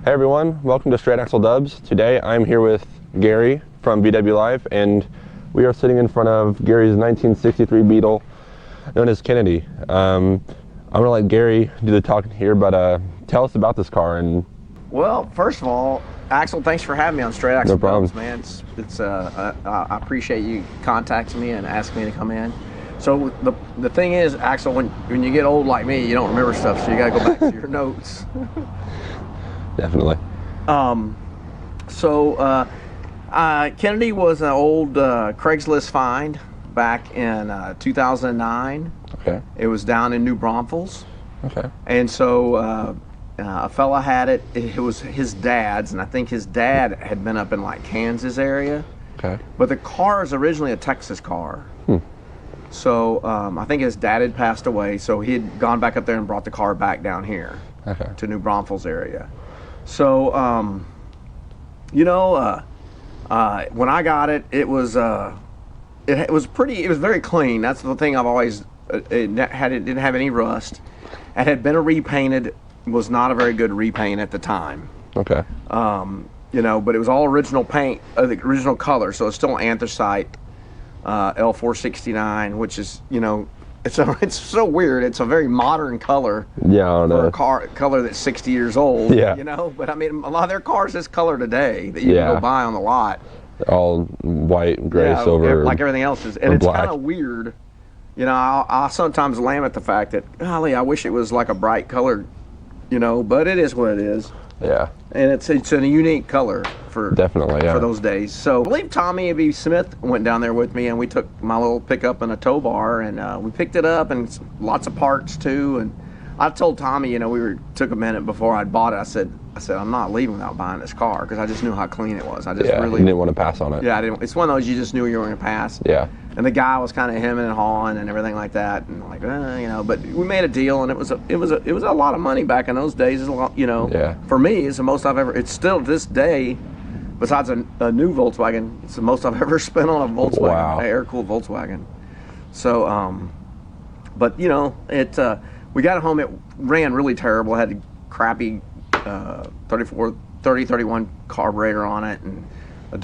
Hey everyone, welcome to Straight Axle Dubs. Today I'm here with Gary from VW Live, and we are sitting in front of Gary's 1963 Beetle known as Kennedy. I'm gonna let Gary do the talking here, but tell us about this car. And well, first of all, Axel, thanks for having me on Straight Axle Dubs, man. I appreciate you contacting me and asking me to come in. So the thing is, Axel, when you get old like me, you don't remember stuff, so you gotta go back to your notes. Definitely. Kennedy was an old Craigslist find back in 2009. Okay. It was down in New Braunfels. Okay. And so a fella had it. It was his dad's, and I think his dad had been up in like Kansas area. Okay. But the car is originally a Texas car. So I think his dad had passed away, so he had gone back up there and brought the car back down here to New Braunfels area. So, when I got it, it was very clean. That's the thing I've always, it didn't have any rust. It had been repainted, was not a very good repaint at the time. Okay. But it was all original paint, the original color, so it's still anthracite, L469, which is, it's so weird. It's a very modern color for a color that's 60 years old. Yeah. But I mean, a lot of their cars this color today that you can go buy on the lot. All white, gray, silver, like everything else is, and it's black. kind of weird. I sometimes lament the fact that, golly, I wish it was like a bright color, but it is what it is. Yeah. And it's a unique color for those days. So I believe Tommy B. Smith went down there with me, and we took my little pickup and a tow bar, and we picked it up, and lots of parts too. And I told Tommy, took a minute before I bought it. I said I'm not leaving without buying this car, because I just knew how clean it was. I just really didn't want to pass on it. Yeah, I didn't. It's one of those you just knew you were going to pass. Yeah. And the guy was kind of hemming and hawing and everything like that, and like, but we made a deal, and it was a lot of money back in those days. It's a lot, Yeah. For me, it's the most I've ever. It's still to this day, besides a new Volkswagen, it's the most I've ever spent on a Volkswagen, Wow. air-cooled Volkswagen. So, but we got it home. It ran really terrible. It had a crappy 3031 carburetor on it, and a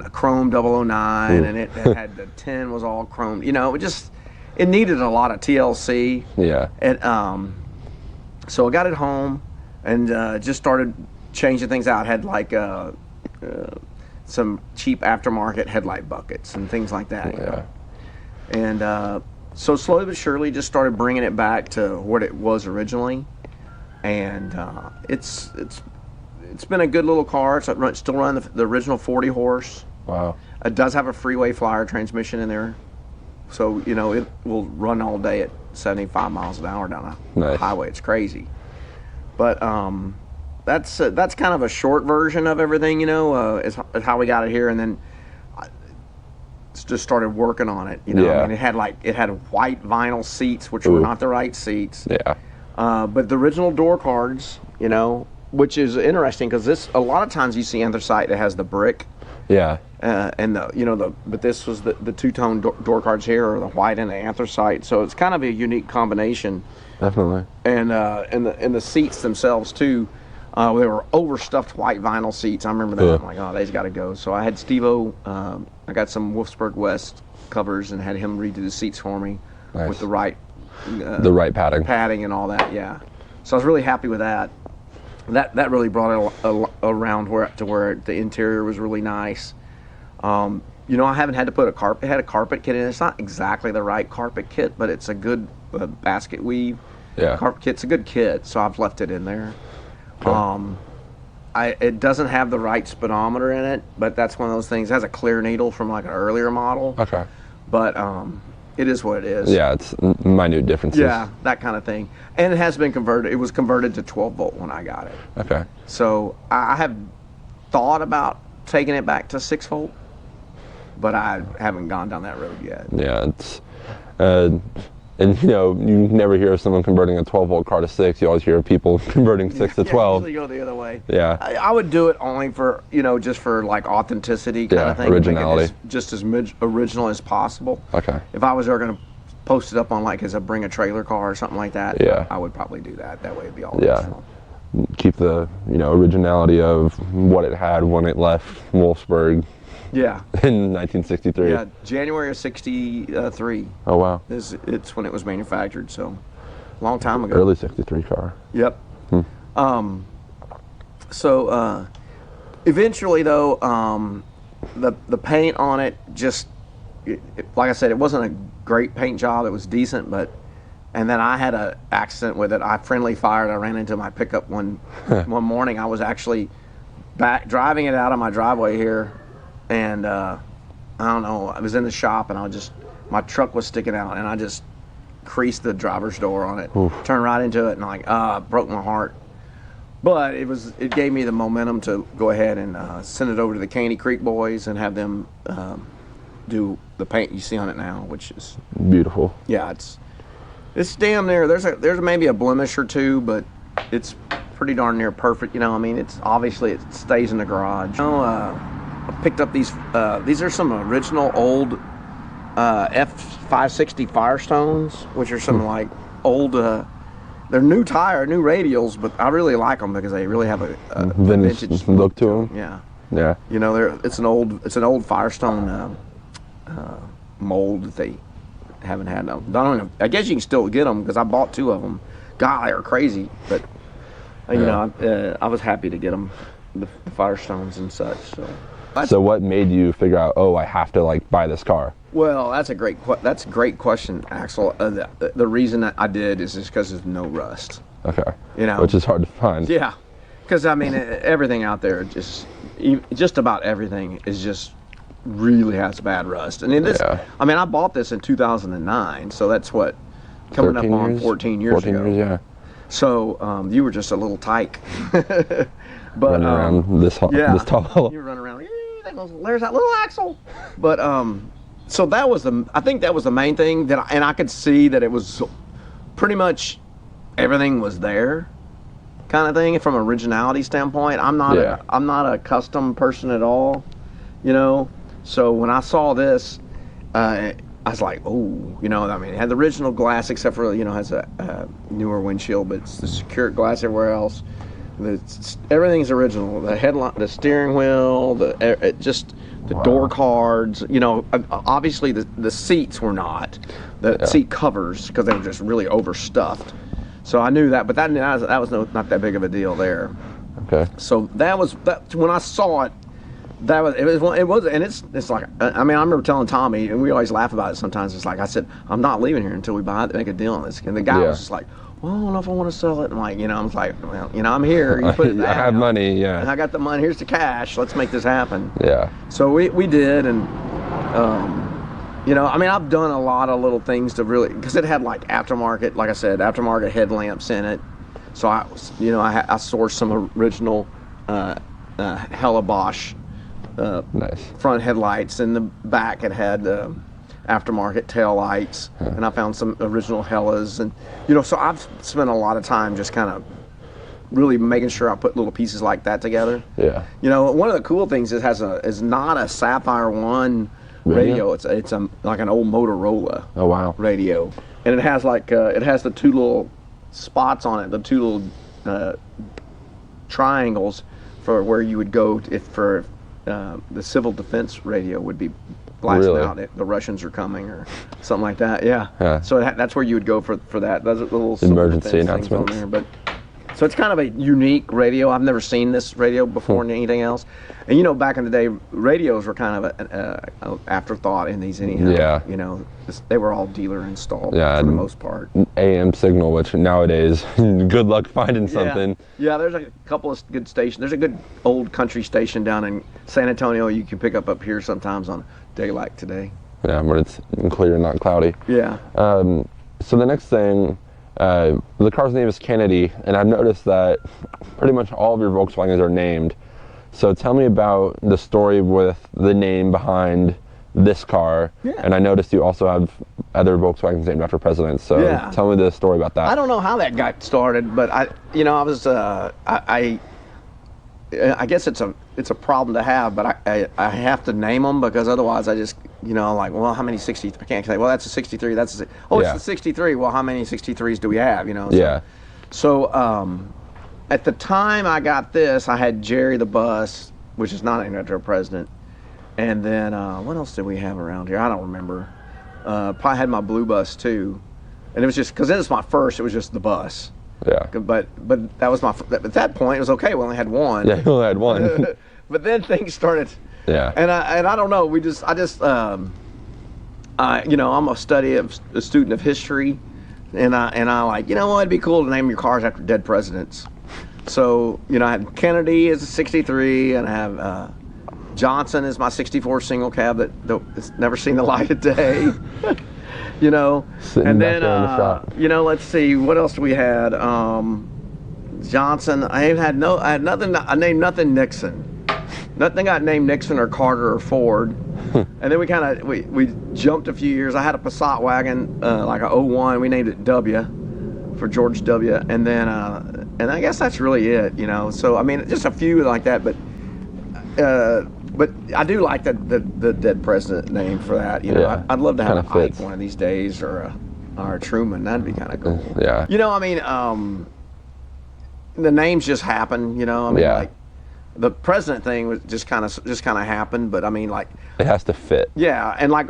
chrome 009, and it had the tin was all chrome. It needed a lot of TLC. Yeah. And so I got it home and just started changing things out. Had like some cheap aftermarket headlight buckets and things like that. Yeah. And so slowly but surely just started bringing it back to what it was originally, and it's been a good little car. It's still running the original 40 horse. Wow. It does have a freeway flyer transmission in there, so it will run all day at 75 miles an hour down a highway. It's crazy. But that's kind of a short version of everything. Is how we got it here, and then just started working on it. I mean, it had white vinyl seats, which were not the right seats. Yeah. But the original door cards, which is interesting, because a lot of times you see anthracite that has the brick. Yeah. And but this was the two-tone door cards here, are the white and the anthracite. So it's kind of a unique combination. Definitely. And the seats themselves too, they were overstuffed white vinyl seats. I remember that. I'm like, oh, they's got to go. So I had Steve-O, I got some Wolfsburg West covers and had him redo the seats for me with the right padding and all that. Yeah. So I was really happy with that. That really brought it around to where the interior was really nice. I haven't had to put it had a carpet kit in. It's not exactly the right carpet kit, but it's a good basket weave. Yeah. Carpet kit's a good kit, so I've left it in there. Okay. It doesn't have the right speedometer in it, but that's one of those things. It has a clear needle from like an earlier model. Okay. But it is what it is. Yeah, it's minute differences. Yeah, that kind of thing. And it has been converted. It was converted to 12 volt when I got it. Okay. So I have thought about taking it back to 6 volt, but I haven't gone down that road yet. Yeah, it's And you never hear of someone converting a 12-volt car to 6. You always hear of people converting 6 to 12. Usually go the other way. Yeah. I would do it only for, just for like authenticity kind of thing. Originality. Make it just as original as possible. Okay. If I was ever going to post it up on like as a bring a trailer car or something like that, yeah, I would probably do that. That way it'd be all original. keep the originality of what it had when it left Wolfsburg Yeah. in 1963. Yeah, January of '63. Oh wow. It's when it was manufactured, so long time ago. Early '63 car. Yep. So eventually, though, the paint on it just, like I said, it wasn't a great paint job. It was decent, and then I had an accident with it. I friendly fired. I ran into my pickup one morning. I was actually back driving it out of my driveway here, and I don't know. I was in the shop, and my truck was sticking out, and I just creased the driver's door on it. Oof. Turned right into it, and broke my heart. But it gave me the momentum to go ahead and send it over to the Caney Creek boys and have them do the paint you see on it now, which is beautiful. Yeah, it's damn near. There's maybe a blemish or two, but it's pretty darn near perfect. It's obviously it stays in the garage. I picked up these. These are some original old F560 Firestones, which are some like old. They're new radials, but I really like them because they really have a vintage look to them. Yeah. Yeah. It's an old Firestone mold that they haven't had. I guess you can still get them because I bought 2 of them. God, they are crazy, but I was happy to get them, the Firestones and such. So what made you figure out? Oh, I have to buy this car. Well, that's a great question, Axel. The reason that I did is just because there's no rust. Okay. Which is hard to find. Yeah, because everything out there, just about everything is just really has bad rust. And I bought this in 2009, so that's what coming up on 14 years ago. 14 years, yeah. So you were just a little tyke. But running around this tall. You were running around. There's that little Axel. But so I think that was the main thing and I could see that it was pretty much everything was there, kind of thing from an originality standpoint. I'm not a custom person at all, So when I saw this, I was like, oh, it had the original glass except for has a newer windshield, but it's the secured glass everywhere else. Everything's original. The headline, the steering wheel, the door cards. Obviously the seats were not. The seat covers because they were just really overstuffed. So I knew that, but that was not that big of a deal there. Okay. So that when I saw it. And it's like, I remember telling Tommy, and we always laugh about it sometimes. It's like I said, I'm not leaving here until we make a deal on this. And the guy was just like, well, I don't know if I want to sell it. And I was like, well, I'm here. You put it I have money, yeah. And I got the money. Here's the cash. Let's make this happen. Yeah. So we did, and I've done a lot of little things to really, because it had aftermarket, like I said, aftermarket headlamps in it. So I sourced some original Hella Bosch. Nice. Front headlights. In the back it had aftermarket tail lights, and I found some original Hellas, and so I've spent a lot of time just kind of really making sure I put little pieces like that together. Yeah. One of the cool things is not a Sapphire 1 radio. It's like an old Motorola. Oh wow. Radio, and it has it has the 2 little spots on it, the 2 little triangles for where you would go for the civil defense radio would be blasting out if the Russians are coming or something like that. Yeah. So that's where you would go for that. Those are the little emergency announcements on there. So it's kind of a unique radio. I've never seen this radio before in anything else. And back in the day, radios were kind of an afterthought in these anyhow. Yeah. They were all dealer installed for the most part. AM signal, which nowadays, good luck finding something. Yeah, there's a couple of good stations. There's a good old country station down in San Antonio you can pick up here sometimes on a day like today. Yeah, when it's clear and not cloudy. Yeah. So the next thing, the car's name is Kennedy, and I've noticed that pretty much all of your Volkswagens are named. So tell me about the story with the name behind this car. Yeah. And I noticed you also have other Volkswagens named after presidents. So tell me the story about that. I don't know how that got started, but I guess it's a problem to have, but I have to name them because otherwise I just well, how many 60? I can't say. Well, that's a 63. It's the 63. Well, how many 63s do we have? Yeah. So at the time I got this, I had Jerry the bus, which is not named after a president. And then what else did we have around here? I don't remember. Probably had my blue bus too. And it was just, because it was my first, it was just the bus. Yeah. But that was my, at that point, it was okay. We only had one. Yeah, you only had one. But then things started. Yeah. And I don't know. You know, I'm a student of history, and I like, you know what, it'd be cool to name your cars after dead presidents. So, you know, I had Kennedy as a 63, and I have Johnson as my 64 single cab that's never seen the light of day. You know, Sitting and back then there in the shop. you know, let's see, what else do we had? Johnson. I had nothing. I named nothing Nixon. Nothing got named Nixon or Carter or Ford. And then we jumped a few years. I had a Passat wagon, like a 01. We named it W for George W. And then and I guess that's really it, you know. So I mean, just a few like that, but I do like the dead president name for that. You know, Yeah, I'd love to have kinda an Ike fits. one of these days, or a Truman. That'd be kind of cool. Yeah. You know, I mean, the names just happen. You know, I mean, Yeah. like the president thing was just kind of happened. But I mean, like, It has to fit. yeah, and like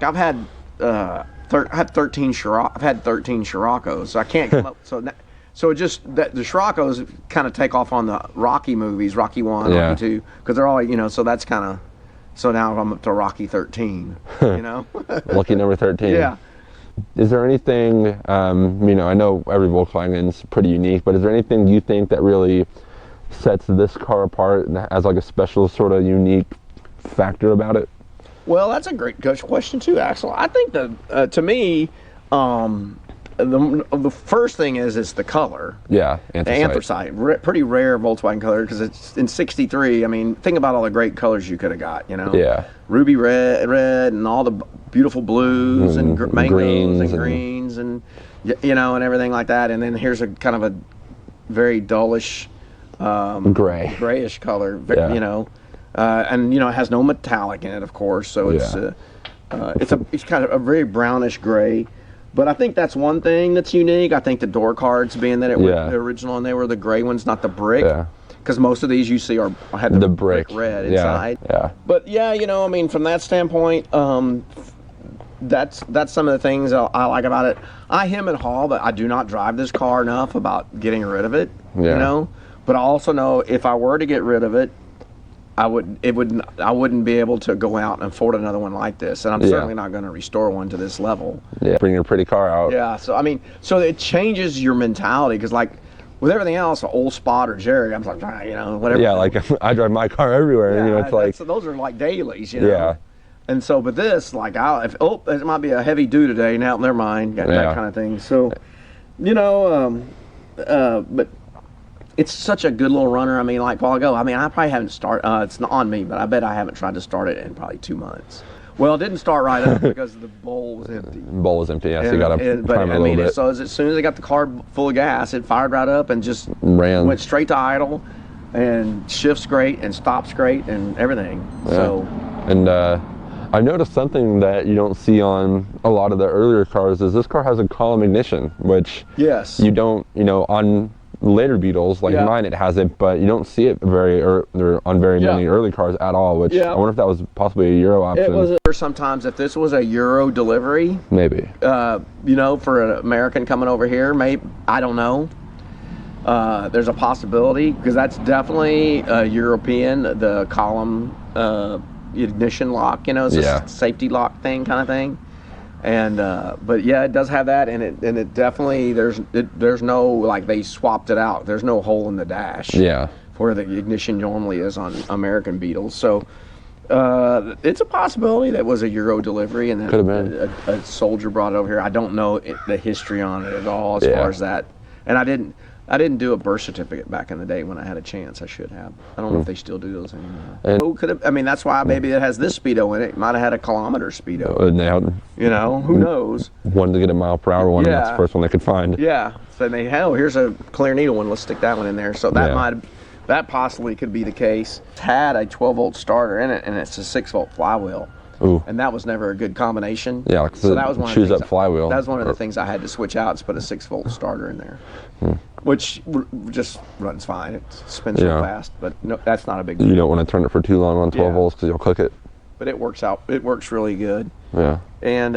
I've had I had 13 I've had 13 Scirocco's, so I can't come up. So it just that the Scirocco's kind of take off on the Rocky movies, Rocky 1, Yeah. Rocky 2, because they're all, you know. So that's kind of, so now I'm up to Rocky 13. You know. Lucky number 13. Yeah. Is there anything, you know, I know every Volkswagen's pretty unique, but is there anything you think that really sets this car apart and has like a special sort of unique factor about it? Well, that's a great question too, Axel. I think to me, the first thing is the color. Yeah, The anthracite, pretty rare Volkswagen color, because it's in '63. I mean, think about all the great colors you could have got. You know, Yeah. ruby red, and all the beautiful blues and mangoes and greens greens and you know, and everything like that. And then here's a kind of a very dullish, grayish color. Yeah. You know, and you know, it has no metallic in it, of course. So it's it's kind of a very brownish gray. But I think that's one thing that's unique. I think the door cards, being that it was the original and they were the gray ones, not the brick. Yeah. Because most of these you see had the brick red inside. Yeah. But yeah, you know, I mean, from that standpoint, that's some of the things I like about it. I hem and haw, but I do not drive this car enough about getting rid of it. Yeah. You know, but I also know if I were to get rid of it, I wouldn't be able to go out and afford another one like this, and I'm certainly not going to restore one to this level. Yeah. Bring your pretty car out. Yeah, so I mean, so it changes your mentality, because like with everything else, Old Spot or Jerry, I'm like, you know, whatever. Yeah, like I drive my car everywhere, yeah, and you know, it's like, so those are like dailies, you know. Yeah. And so, but this, like, it might be a heavy due today. Now, never mind, that kind of thing. So, you know, but it's such a good little runner. I mean, like, while ago, I mean, I probably haven't started. It's not on me, but I bet I haven't tried to start it in probably 2 months. Well, it didn't start right up because the bowl was empty. Bowl was empty, yeah, so you got to prime it a little bit. So as soon as I got the car full of gas, it fired right up and just Ran. went straight to idle, and shifts great and stops great and everything. Yeah. So, and I noticed something that you don't see on a lot of the earlier cars is this car has a column ignition, which yes, you don't, you know, on later Beetles like mine it has it, but you don't see it on very many early cars at all, which I wonder if that was possibly a Euro option. It was sometimes if this was a Euro delivery, maybe, you know, for an American coming over here, maybe, I don't know. There's a possibility, because that's definitely European, the column ignition lock, you know, it's a safety lock thing kind of thing. And but yeah, it does have that, and it definitely there's no, like, they swapped it out. There's no hole in the dash. Yeah. Where the ignition normally is on American Beetles. So it's a possibility that was a Euro delivery, and could have been a soldier brought it over here. I don't know the history on it at all as far as that, and I didn't do a birth certificate back in the day when I had a chance. I should have. I don't know if they still do those anymore. Who could have? I mean, that's why maybe it has this speedo in it. It might have had a kilometer speedo. You know, who knows? Wanted to get a mile per hour one, and that's the first one they could find. Yeah. So here's a clear needle one. Let's stick that one in there. So that possibly could be the case. It had a 12-volt starter in it, and it's a 6-volt flywheel. Ooh. and that was never a good combination. Yeah, like so that was one of chews the up things flywheel. That was one of the things I had to switch out, is put a 6-volt starter in there, which just runs fine. It spins real fast, but no, that's not a big deal. You don't want to turn it for too long on 12 volts because you'll cook it. But it works out. It works really good. Yeah. And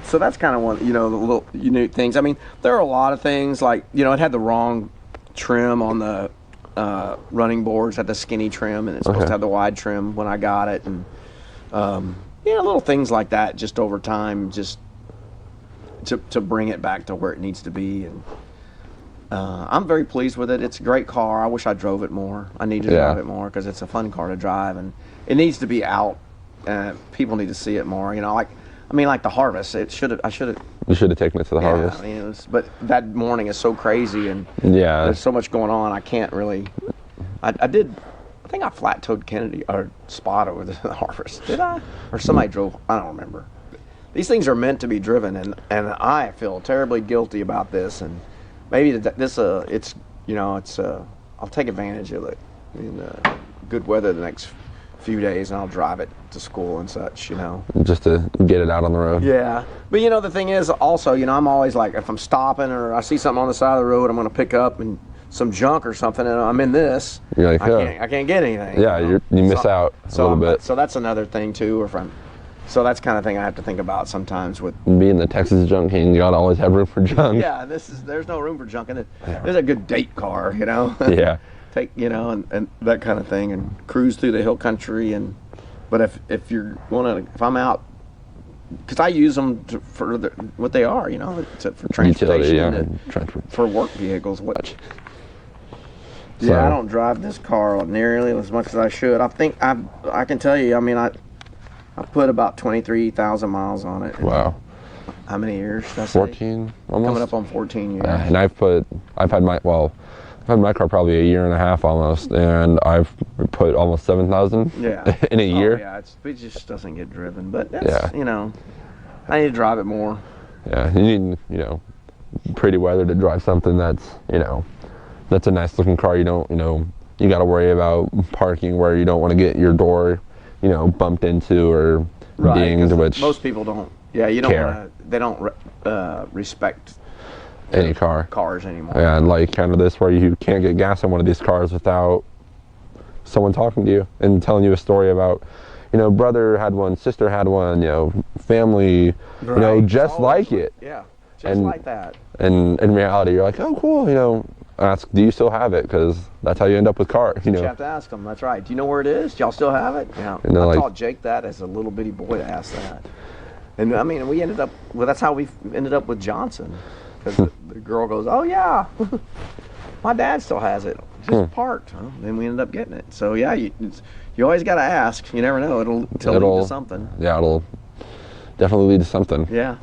so that's kind of one, the little unique things. I mean, there are a lot of things like, it had the wrong trim on the running boards, had the skinny trim, and it's supposed to have the wide trim when I got it. And, little things like that just over time, just to bring it back to where it needs to be. And I'm very pleased with it. It's a great car. I wish I drove it more. I need to drive it more because it's a fun car to drive, and it needs to be out. People need to see it more. Like the Harvest. You should have taken it to the Harvest. I mean, but that morning is so crazy, and there's so much going on. I can't really. I think I flat-toed Kennedy or Spot over the Harvest. Did I? Or somebody drove? I don't remember. These things are meant to be driven, and I feel terribly guilty about this. And maybe I'll take advantage of it in good weather the next few days, and I'll drive it to school and such, just to get it out on the road. Yeah, but the thing is also, I'm always like, if I'm stopping or I see something on the side of the road I'm going to pick up and some junk or something, and I'm in this, you're like, I can't get anything. Yeah, you miss out a little bit. So that's another thing too. So that's kind of thing I have to think about sometimes with being the Texas junk king. You gotta always have room for junk. Yeah, there's no room for junk in it. There's a good date car, Yeah. Take and that kind of thing, and cruise through the hill country. But if I'm out, because I use them for what they are, for transportation, Utility, for work vehicles. So, I don't drive this car nearly as much as I should. I think I can tell you. I mean, I put about 23,000 miles on it. Wow. How many years? That's 14, almost. Coming up on 14 years. And I've had my car probably a year and a half almost, and I've put almost 7,000 in a year. Yeah, it just doesn't get driven, but that's, I need to drive it more. Yeah, you need, pretty weather to drive something that's, that's a nice looking car. You don't, you got to worry about parking where you don't want to get your door, bumped into or dinged, which most people don't. Yeah, you don't. They don't respect any cars anymore. Yeah, and like kind of this where you can't get gas in one of these cars without someone talking to you and telling you a story about, brother had one, sister had one, family, just like it. Yeah, just like that. And in reality, you're like, oh, cool, ask, do you still have it? Because that's how you end up with cars. You have to ask them. That's right. Do you know where it is? Do y'all still have it? Yeah. I taught Jake that as a little bitty boy to ask that. And I mean, we ended up. Well, that's how we ended up with Johnson. Because the girl goes, oh yeah, my dad still has it. It's just parked. Well, then we ended up getting it. So yeah, you always got to ask. You never know. It'll lead to something. Yeah, it'll definitely lead to something. Yeah.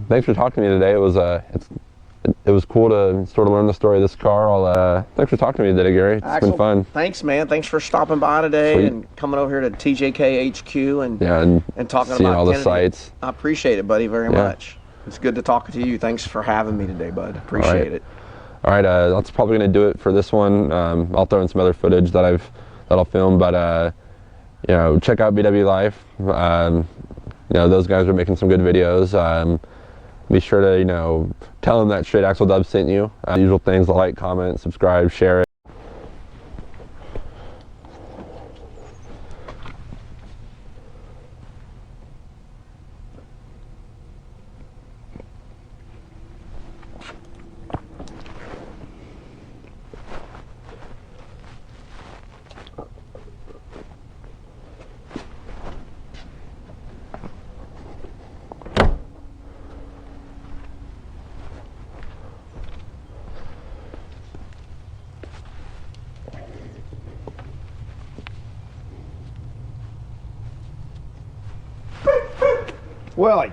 Thanks for talking to me today. It was cool to sort of learn the story of this car. Thanks for talking to me today, Gary. It's been fun. Thanks, man. Thanks for stopping by today and coming over here to TJK HQ and talking seeing about all Kennedy. The sites. I appreciate it, buddy, very much. It's good to talk to you. Thanks for having me today, bud. Appreciate it. All right, that's probably going to do it for this one. I'll throw in some other footage that I'll film, but check out BW Life. Those guys are making some good videos. Be sure to tell them that Straight Axle Dub sent you. Usual things: like, comment, subscribe, share it. Willie.